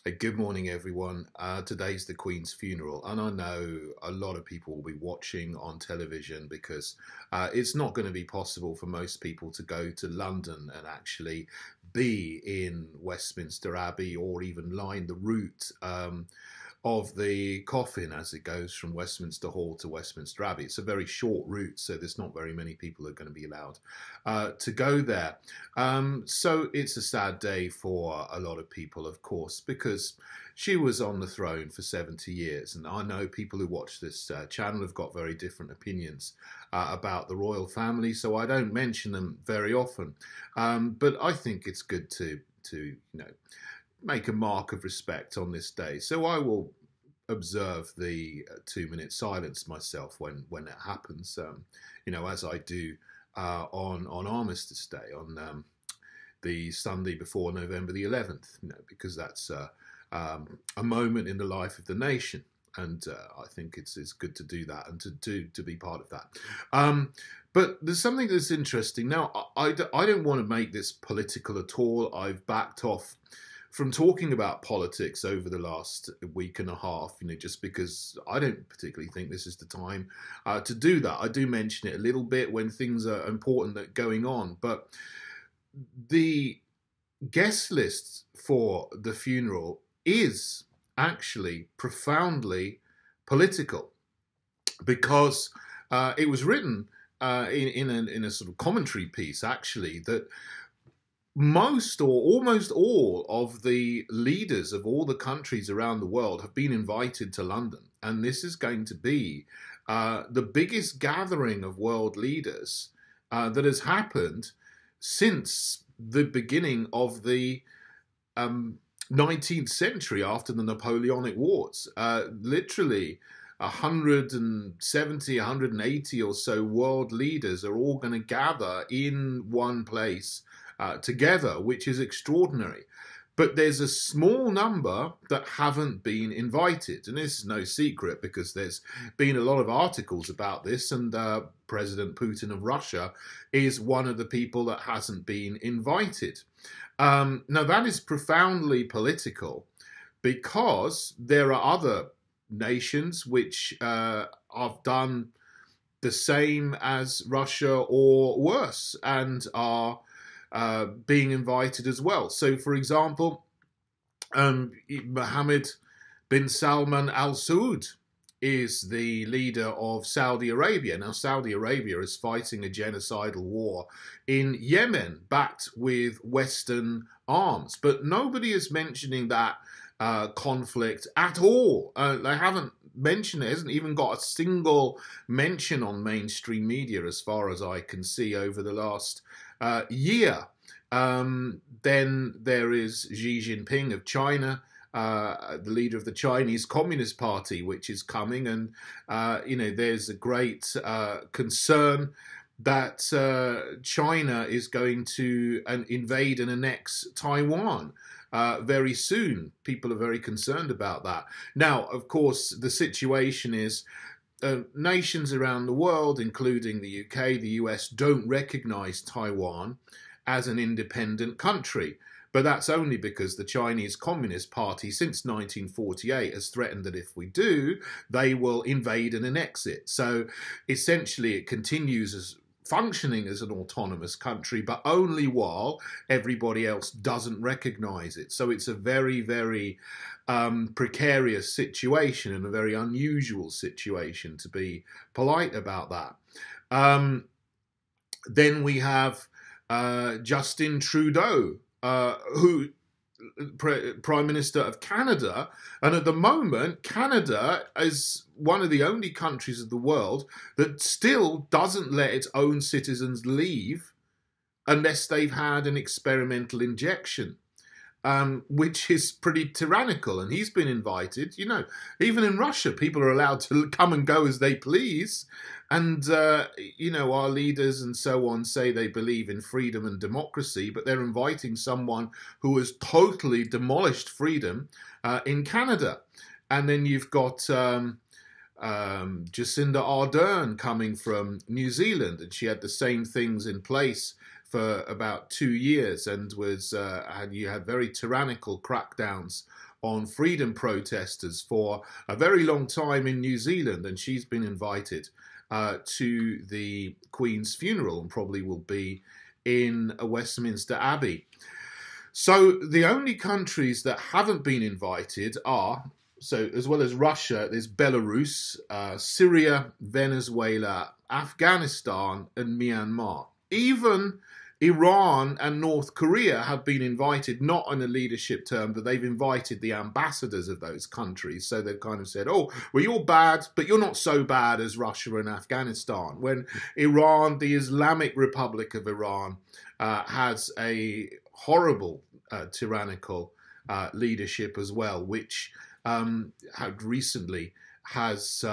Good morning, everyone. Today's the Queen's funeral, and I know a lot of people will be watching on television because it's not going to be possible for most people to go to London and actually be in Westminster Abbey or even line the route of the coffin as it goes from Westminster Hall to Westminster Abbey. It's a very short route, so there's not very many people who are going to be allowed to go there. So it's a sad day for a lot of people, of course, because she was on the throne for 70 years. And I know people who watch this channel have got very different opinions about the royal family, so I don't mention them very often. But I think it's good to make a mark of respect on this day. So I will observe the 2-minute silence myself when it happens, as I do on Armistice Day, on the Sunday before November the 11th, because that's a moment in the life of the nation. And I think it's good to do that and to be part of that. But there's something that's interesting. Now, I don't want to make this political at all. I've backed off from talking about politics over the last week and a half, just because I don't particularly think this is the time to do that. I do mention it a little bit when things are important that are going on, but the guest list for the funeral is actually profoundly political, because it was written in a sort of commentary piece, actually, that most or almost all of the leaders of all the countries around the world have been invited to London. And this is going to be the biggest gathering of world leaders that has happened since the beginning of the 19th century, after the Napoleonic Wars. Literally 170, 180 or so world leaders are all going to gather in one place together, which is extraordinary. But there's a small number that haven't been invited. And this is no secret, because there's been a lot of articles about this, and President Putin of Russia is one of the people that hasn't been invited. Now, that is profoundly political, because there are other nations which have done the same as Russia or worse, and are being invited as well. So, for example, Mohammed bin Salman Al Saud is the leader of Saudi Arabia. Now, Saudi Arabia is fighting a genocidal war in Yemen, backed with Western arms. But nobody is mentioning that conflict at all. They haven't mentioned it. It hasn't even got a single mention on mainstream media, as far as I can see, over the last year. Then there is Xi Jinping of China, the leader of the Chinese Communist Party, which is coming, and there's a great concern that China is going to invade and annex Taiwan very soon. People are very concerned about that. Now, of course, the situation is nations around the world, including the UK, the US, don't recognize Taiwan as an independent country. But that's only because the Chinese Communist Party, since 1948, has threatened that if we do, they will invade and annex it. So essentially it continues as functioning as an autonomous country, but only while everybody else doesn't recognize it. So it's a very, very precarious situation, and a very unusual situation, to be polite about that. Then we have Justin Trudeau, who Prime Minister of Canada, and at the moment Canada is one of the only countries of the world that still doesn't let its own citizens leave unless they've had an experimental injection, which is pretty tyrannical. And he's been invited. Even in Russia, people are allowed to come and go as they please. And, our leaders and so on say they believe in freedom and democracy, but they're inviting someone who has totally demolished freedom in Canada. And then you've got Jacinda Ardern coming from New Zealand, and she had the same things in place for about 2 years, and you had very tyrannical crackdowns on freedom protesters for a very long time in New Zealand, and she's been invited to the Queen's funeral and probably will be in Westminster Abbey. So the only countries that haven't been invited are, so as well as Russia, there's Belarus, Syria, Venezuela, Afghanistan, and Myanmar. Even Iran and North Korea have been invited, not on a leadership term, but they've invited the ambassadors of those countries. So they've kind of said, oh, well, you're bad, but you're not so bad as Russia and Afghanistan. When Iran, the Islamic Republic of Iran, has a horrible tyrannical leadership as well, which had recently has,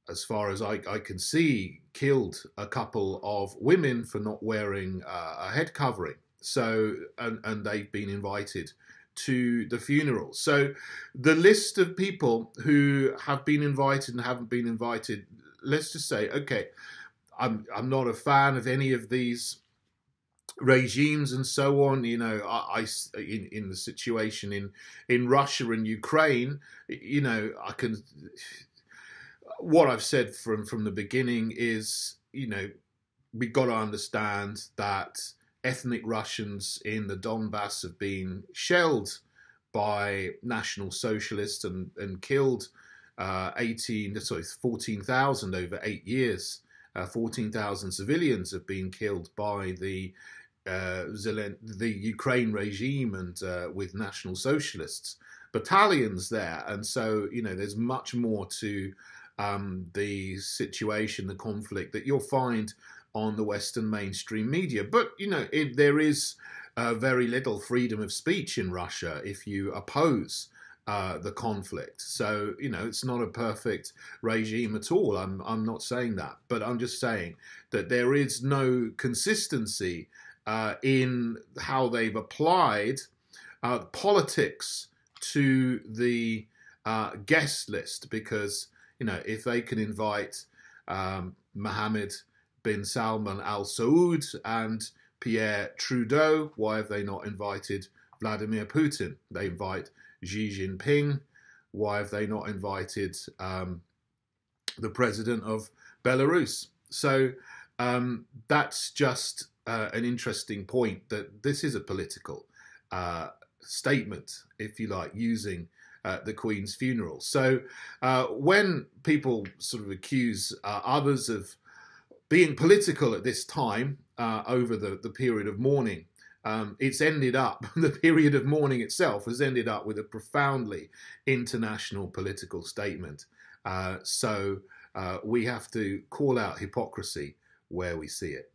as far as I can see, killed a couple of women for not wearing a head covering. So, and they've been invited to the funeral. So the list of people who have been invited and haven't been invited, let's just say, okay, I'm not a fan of any of these regimes and so on. You know, in the situation in Russia and Ukraine, you know, what I've said from the beginning is, you know, we've got to understand that ethnic Russians in the Donbass have been shelled by National Socialists and killed 14,000 over 8 years. 14,000 civilians have been killed by the Ukraine regime and with National Socialists battalions there. And so, you know, there's much more to the situation, the conflict that you'll find on the Western mainstream media. But, you know, there is very little freedom of speech in Russia if you oppose the conflict. So, you know, it's not a perfect regime at all. I'm not saying that, but I'm just saying that there is no consistency in how they've applied politics to the guest list, because, you know, if they can invite Mohammed bin Salman Al Saud and Pierre Trudeau, why have they not invited Vladimir Putin? They invite Xi Jinping. Why have they not invited the president of Belarus? So that's just an interesting point, that this is a political statement, if you like, using the Queen's funeral. So when people sort of accuse others of being political at this time over the period of mourning, it's ended up, the period of mourning itself has ended up with a profoundly international political statement. So we have to call out hypocrisy where we see it.